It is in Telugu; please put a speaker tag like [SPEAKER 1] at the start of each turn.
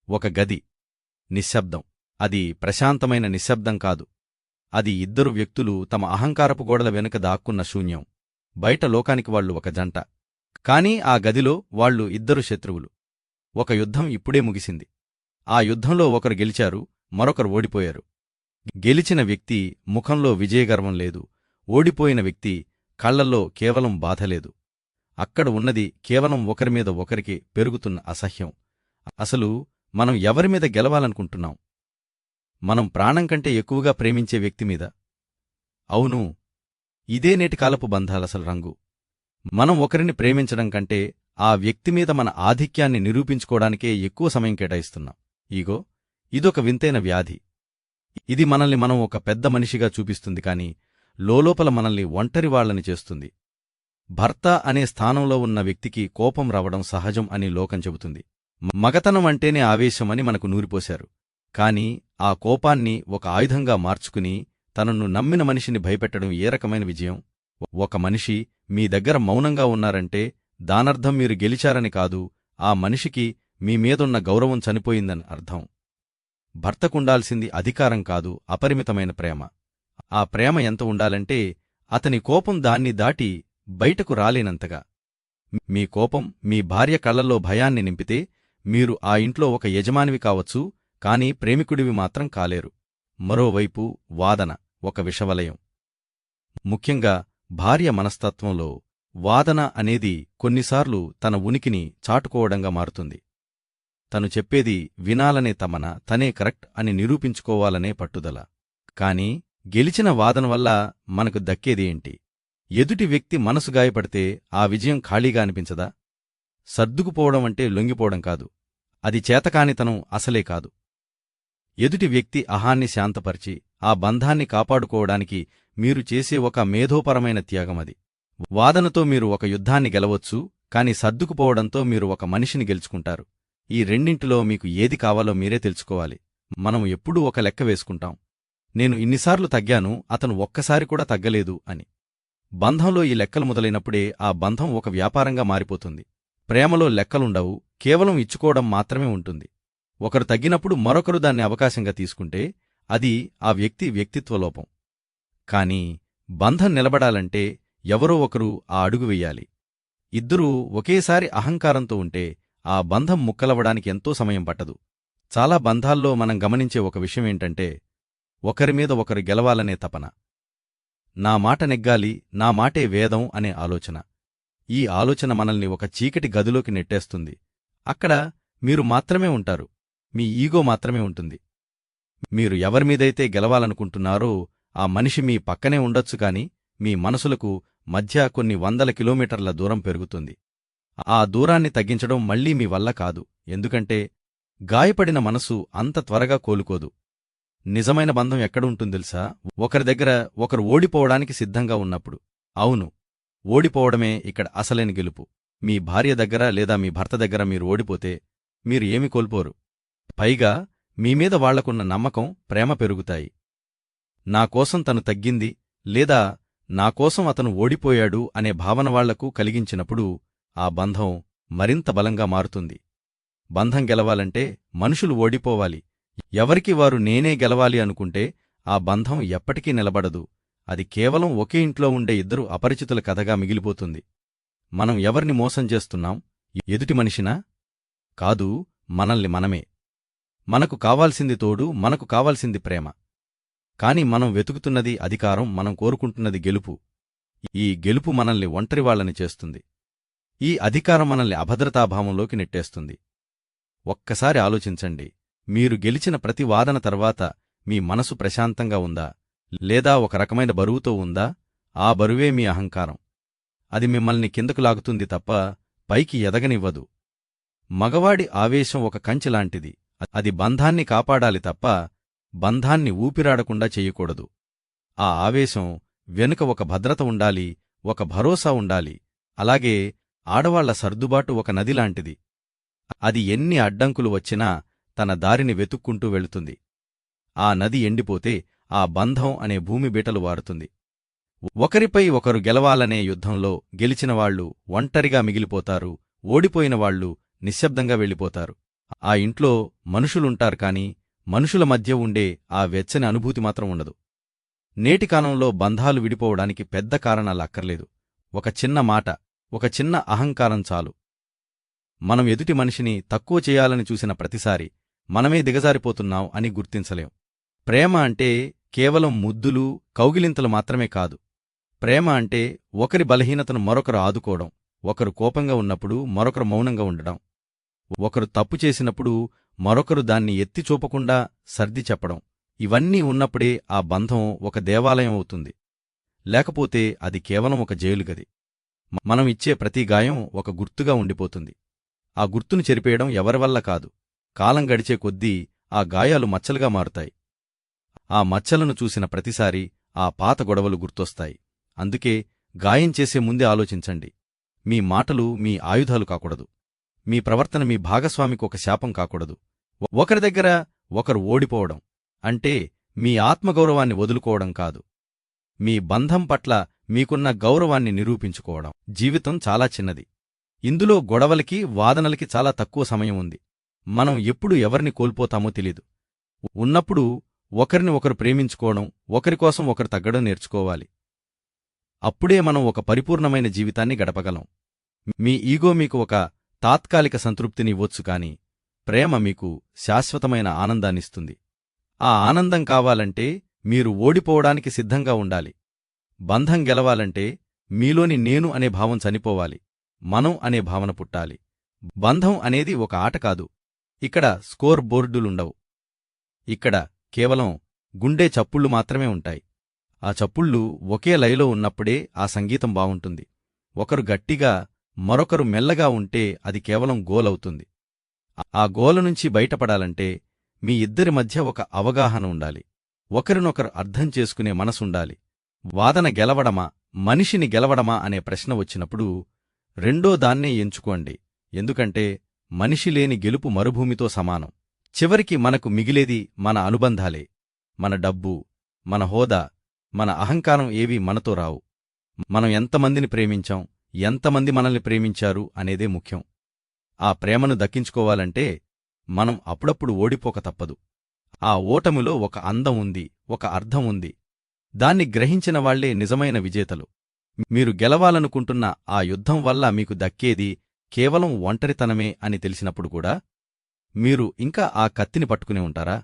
[SPEAKER 1] ఒక గది. నిశ్శబ్దం. అది ప్రశాంతమైన నిశ్శబ్దం కాదు. అది ఇద్దరు వ్యక్తులు తమ అహంకారపు గోడల వెనుక దాక్కున్న శూన్యం. బయట లోకానికి వాళ్లు ఒక జంట. కాని ఆ గదిలో వాళ్లు ఇద్దరు శత్రువులు. ఒక యుద్ధం ఇప్పుడే ముగిసింది. ఆ యుద్ధంలో ఒకరు గెలిచారు, మరొకరు ఓడిపోయారు. గెలిచిన వ్యక్తి ముఖంలో విజయగర్వం లేదు, ఓడిపోయిన వ్యక్తి కళ్లల్లో కేవలం బాధలేదు. అక్కడ ఉన్నది కేవలం ఒకరిమీద ఒకరికి పెరుగుతున్న అసహ్యం. అసలు మనం ఎవరిమీద గెలవాలనుకుంటున్నాం? మనం ప్రాణం కంటే ఎక్కువగా ప్రేమించే వ్యక్తిమీద. అవును, ఇదే నేటి కాలపు బంధాలసలు రంగు. మనం ఒకరిని ప్రేమించడం కంటే ఆ వ్యక్తిమీద మన ఆధిక్యాన్ని నిరూపించుకోవడానికే ఎక్కువ సమయం కేటాయిస్తున్నాం. ఇగో ఇదొక వింతైన వ్యాధి. ఇది మనల్ని మనం ఒక పెద్ద మనిషిగా చూపిస్తుంది కాని లోలోపల మనల్ని ఒంటరివాళ్లని చేస్తుంది. భర్త అనే స్థానంలో ఉన్న వ్యక్తికి కోపం రావడం సహజం అని లోకం చెబుతుంది. మగతనం అంటేనే ఆవేశం అని మనకు నూరిపోశారు. కాని ఆ కోపాన్ని ఒక ఆయుధంగా మార్చుకుని తనను నమ్మిన మనిషిని భయపెట్టడం ఏ రకమైన విజయం? ఒక మనిషి మీ దగ్గర మౌనంగా ఉన్నారంటే దానర్థం మీరు గెలిచారని కాదు, ఆ మనిషికి మీ మీదున్న గౌరవం చనిపోయిందని అర్థం. భర్తకుండాల్సింది అధికారం కాదు, అపరిమితమైన ప్రేమ. ఆ ప్రేమ ఎంత ఉండాలంటే అతని కోపం దాన్ని దాటి బయటకు రాలేనంతగా. మీ కోపం మీ భార్య కళ్లలో భయాన్ని నింపితే మీరు ఆ ఇంట్లో ఒక యజమానివి కావచ్చు, కాని ప్రేమికుడివి మాత్రం కాలేరు. మరోవైపు వాదన ఒక విషవలయం. ముఖ్యంగా భార్య మనస్తత్వంలో వాదన అనేది కొన్నిసార్లు తన ఉనికిని చాటుకోవడంగా మారుతుంది. తను చెప్పేది వినాలనే తమన, తనే కరెక్ట్ అని నిరూపించుకోవాలనే పట్టుదల. కాని గెలిచిన వాదన వల్ల మనకు దక్కేది ఏంటి? ఎదుటి వ్యక్తి మనసు గాయపడితే ఆ విజయం ఖాళీగా అనిపించదా? సర్దుకుపోవడం అంటే లొంగిపోవడం కాదు, అది చేతకానితనం అసలే కాదు. ఎదుటి వ్యక్తి అహాన్ని శాంతపరిచి ఆ బంధాన్ని కాపాడుకోవడానికి మీరు చేసే ఒక మేధోపరమైన త్యాగమది. వాదనతో మీరు ఒక యుద్ధాన్ని గెలవచ్చు, కాని సర్దుకుపోవడంతో మీరు ఒక మనిషిని గెలుచుకుంటారు. ఈ రెండింటిలో మీకు ఏది కావాలో మీరే తెలుసుకోవాలి. మనం ఎప్పుడూ ఒక లెక్క వేసుకుంటాం, నేను ఇన్నిసార్లు తగ్గాను, అతను ఒక్కసారి కూడా తగ్గలేదు అని. బంధంలో ఈ లెక్కలు మొదలైనప్పుడే ఆ బంధం ఒక వ్యాపారంగా మారిపోతుంది. ప్రేమలో లెక్కలుండవు, కేవలం ఇచ్చుకోవడం మాత్రమే ఉంటుంది. ఒకరు తగ్గినప్పుడు మరొకరు దాన్ని అవకాశంగా తీసుకుంటే అది ఆ వ్యక్తి వ్యక్తిత్వలోపం. కాని బంధం నిలబడాలంటే ఎవరో ఒకరు ఆ అడుగు వెయ్యాలి. ఇద్దరూ ఒకేసారి అహంకారంతో ఉంటే ఆ బంధం ముక్కలవడానికి ఎంతో సమయం పట్టదు. చాలా బంధాల్లో మనం గమనించే ఒక విషయమేంటంటే ఒకరిమీద ఒకరు గెలవాలనే తపన. నా మాట నెగ్గాలి, నా మాటే వేదం అనే ఆలోచన. ఈ ఆలోచన మనల్ని ఒక చీకటి గదిలోకి నెట్టేస్తుంది. అక్కడ మీరు మాత్రమే ఉంటారు, మీ ఈగో మాత్రమే ఉంటుంది. మీరు ఎవరిమీదైతే గెలవాలనుకుంటున్నారో ఆ మనిషి మీ పక్కనే ఉండొచ్చు కాని మీ మనసులకు మధ్య కొన్ని వందల కిలోమీటర్ల దూరం పెరుగుతుంది. ఆ దూరాన్ని తగ్గించడం మళ్లీ మీ వల్ల కాదు, ఎందుకంటే గాయపడిన మనసు అంత త్వరగా కోలుకోదు. నిజమైన బంధం ఎక్కడుంటుందెలుసా? ఒకరి దగ్గర ఒకరు ఓడిపోవడానికి సిద్ధంగా ఉన్నప్పుడు. అవును, ఓడిపోవడమే ఇక్కడ అసలైన గెలుపు. మీ భార్య దగ్గర లేదా మీ భర్త దగ్గర మీరు ఓడిపోతే మీరు ఏమి కోల్పోరు. పైగా మీమీద వాళ్లకున్న నమ్మకం, ప్రేమ పెరుగుతాయి. నాకోసం తను తగ్గింది లేదా నాకోసం అతను ఓడిపోయాడు అనే భావన వాళ్లకు కలిగించినప్పుడు ఆ బంధం మరింత బలంగా మారుతుంది. బంధం గెలవాలంటే మనుషులు ఓడిపోవాలి. ఎవరికి వారు నేనే గెలవాలి అనుకుంటే ఆ బంధం ఎప్పటికీ నిలబడదు. అది కేవలం ఒకే ఇంట్లో ఉండే ఇద్దరు అపరిచితుల కథగా మిగిలిపోతుంది. మనం ఎవరిని మోసం చేస్తున్నాం? ఎదుటి మనిషినా? కాదు, మనల్ని మనమే. మనకు కావాల్సింది తోడు, మనకు కావాల్సింది ప్రేమ. కాని మనం వెతుకుతున్నది అధికారం, మనం కోరుకుంటున్నది గెలుపు. ఈ గెలుపు మనల్ని ఒంటరివాళ్లని చేస్తుంది. ఈ అధికారం మనల్ని అభద్రతాభావంలోకి నెట్టేస్తుంది. ఒక్కసారి ఆలోచించండి, మీరు గెలిచిన ప్రతి వాదన తర్వాత మీ మనసు ప్రశాంతంగా ఉందా? లేదా ఒక రకమైన బరువుతో ఉందా? ఆ బరువే మీ అహంకారం. అది మిమ్మల్ని కిందకు లాగుతుంది తప్ప పైకి ఎదగనివ్వదు. మగవాడి ఆవేశం ఒక కంచెలాంటిది. అది బంధాన్ని కాపాడాలి తప్ప బంధాన్ని ఊపిరాడకుండా చెయ్యకూడదు. ఆ ఆవేశం వెనుక ఒక భద్రత ఉండాలి, ఒక భరోసా ఉండాలి. అలాగే ఆడవాళ్ల సర్దుబాటు ఒక నదిలాంటిది. అది ఎన్ని అడ్డంకులు వచ్చినా తన దారిని వెతుక్కుంటూ వెళుతుంది. ఆ నది ఎండిపోతే ఆ బంధం అనే భూమి బీటలు వారుతుంది. ఒకరిపై ఒకరు గెలవాలనే యుద్ధంలో గెలిచినవాళ్లు ఒంటరిగా మిగిలిపోతారు, ఓడిపోయినవాళ్లు నిశ్శబ్దంగా వెళ్ళిపోతారు. ఆ ఇంట్లో మనుషులుంటారు కాని మనుషుల మధ్య ఉండే ఆ వెచ్చని అనుభూతి మాత్రం ఉండదు. నేటి కాలంలో బంధాలు విడిపోవడానికి పెద్ద కారణాలు అక్కర్లేదు. ఒక చిన్న మాట, ఒక చిన్న అహంకారం చాలు. మనం ఎదుటి మనిషిని తక్కువ చేయాలని చూసిన ప్రతిసారి మనమే దిగజారిపోతున్నాం అని గుర్తించలేం. ప్రేమ అంటే కేవలం ముద్దులు, కౌగిలింతలు మాత్రమే కాదు. ప్రేమ అంటే ఒకరి బలహీనతను మరొకరు ఆదుకోవడం, ఒకరు కోపంగా ఉన్నప్పుడు మరొకరు మౌనంగా ఉండడం, ఒకరు తప్పు చేసినప్పుడు మరొకరు దాన్ని ఎత్తి చూపకుండా సర్ది చెప్పడం. ఇవన్నీ ఉన్నప్పుడే ఆ బంధం ఒక దేవాలయం అవుతుంది. లేకపోతే అది కేవలం ఒక జైలుగది. మనం ఇచ్చే ప్రతి గాయం ఒక గుర్తుగా ఉండిపోతుంది. ఆ గుర్తును చెరిపేయడం ఎవరివల్ల కాదు. కాలం గడిచే కొద్దీ ఆ గాయాలు మచ్చలుగా మారుతాయి. ఆ మచ్చలను చూసిన ప్రతిసారి ఆ పాత గొడవలు గుర్తొస్తాయి. అందుకే గాయం చేసే ముందే ఆలోచించండి. మీ మాటలు మీ ఆయుధాలు కాకూడదు. మీ ప్రవర్తన మీ భాగస్వామికి ఒక శాపం కాకూడదు. ఒకరి దగ్గర ఒకరు ఓడిపోవడం అంటే మీ ఆత్మగౌరవాన్ని వదులుకోవడం కాదు, మీ బంధం పట్ల మీకున్న గౌరవాన్ని నిరూపించుకోవడం. జీవితం చాలా చిన్నది. ఇందులో గొడవలకి, వాదనలకి చాలా తక్కువ సమయం ఉంది. మనం ఎప్పుడు ఎవరిని కోల్పోతామో తెలీదు. ఉన్నప్పుడు ఒకరిని ఒకరు ప్రేమించుకోవడం, ఒకరికోసం ఒకరు తగ్గడం నేర్చుకోవాలి. అప్పుడే మనం ఒక పరిపూర్ణమైన జీవితాన్ని గడపగలం. మీ ఈగో మీకు ఒక తాత్కాలిక సంతృప్తిని ఇవ్వొచ్చు కాని ప్రేమ మీకు శాశ్వతమైన ఆనందాన్నిస్తుంది. ఆ ఆనందం కావాలంటే మీరు ఓడిపోవడానికి సిద్ధంగా ఉండాలి. బంధం గెలవాలంటే మీలోని నేను అనే భావం చనిపోవాలి, మనం అనే భావన పుట్టాలి. బంధం అనేది ఒక ఆట కాదు. ఇక్కడ స్కోర్ బోర్డులుండవు. ఇక్కడ కేవలం గుండె చప్పుళ్ళు మాత్రమే ఉంటాయి. ఆ చప్పుళ్ళు ఒకే లయలో ఉన్నప్పుడే ఆ సంగీతం బావుంటుంది. ఒకరు గట్టిగా, మరొకరు మెల్లగా ఉంటే అది కేవలం గోలవుతుంది. ఆ గోల నుంచి బయటపడాలంటే మీ ఇద్దరి మధ్య ఒక అవగాహన ఉండాలి. ఒకరినొకరు అర్థం చేసుకునే మనసుండాలి. వాదన గెలవడమా, మనిషిని గెలవడమా అనే ప్రశ్న వచ్చినప్పుడు రెండో దాన్నే ఎంచుకోండి. ఎందుకంటే మనిషి లేని గెలుపు మరుభూమితో సమానం. చివరికి మనకు మిగిలేది మన అనుబంధాలే. మన డబ్బు, మన హోదా, మన అహంకారం ఏవీ మనతో రావు. మనం ఎంతమందిని ప్రేమించాం, ఎంతమంది మనల్ని ప్రేమించారు అనేదే ముఖ్యం. ఆ ప్రేమను దక్కించుకోవాలంటే మనం అప్పుడప్పుడు ఓడిపోక తప్పదు. ఆ ఓటమిలో ఒక అందం ఉంది, ఒక అర్థం ఉంది. దాన్ని గ్రహించిన వాళ్లే నిజమైన విజేతలు. మీరు గెలవాలనుకుంటున్న ఆ యుద్ధం వల్ల మీకు దక్కేది కేవలం ఒంటరితనమే అని తెలిసినప్పుడు కూడా మీరు ఇంకా ఆ కత్తిని పట్టుకుని ఉంటారా?